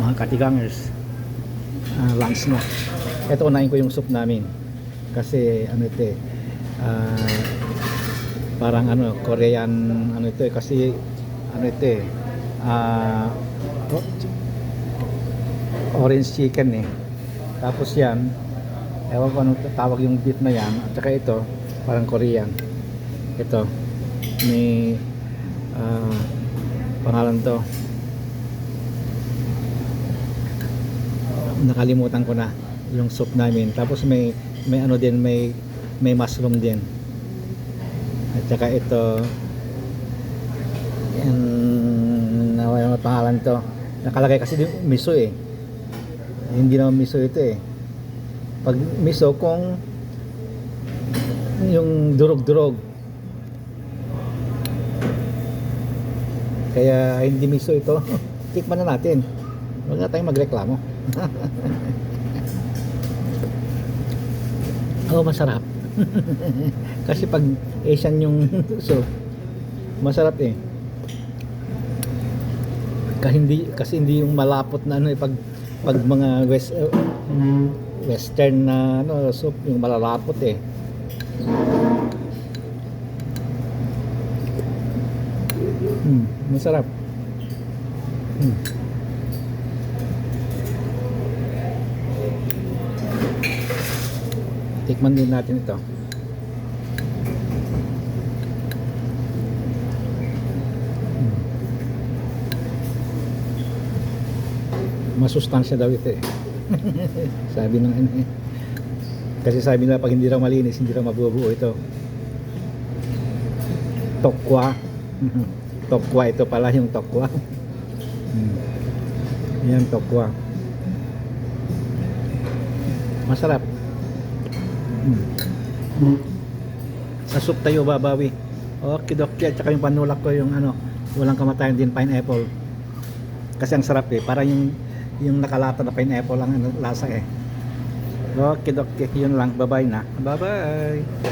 mga katigangers, lunch na. Ito, unahin ko yung soup namin kasi ano ito eh, parang ano Korean ano ito eh, kasi ano ito eh, orange chicken eh. Tapos yan, ewan ko anong tawag yung beef na yan, at saka ito parang Korean. Ito may pangalan to, nakalimutan ko na yung soup namin. Tapos may ano din, may mushroom din. At saka ito yan, ano pangalan to, nakalagay kasi di miso eh. Hindi naman miso ito eh. Pag miso, kung yung durog-durog, kaya hindi miso ito. Tikman na natin, huwag na tayong magreklamo. Oh, masarap. Kasi pag Asian yung soup, masarap eh. Kasi hindi yung malapot na ano eh, pag mga western na ano soup, yung malalapot eh. Masarap. Tikman din natin ito. Masustansya daw ito eh. Sabi ng ano eh. Kasi sabi nila pag hindi raw malinis, hindi raw mabubuo ito. Tokwa. Tokwa ito pala yung tokwa. Yan, tokwa. Masarap. Sa soup tayo babawi. Okay, dokya. At saka yung panulak ko yung ano, walang kamatayan din, pineapple. Kasi ang sarap eh. Parang yung nakalata na pineapple ang ano, lasa eh. Okay, dokya. Yun lang. Bye-bye na. Bye-bye.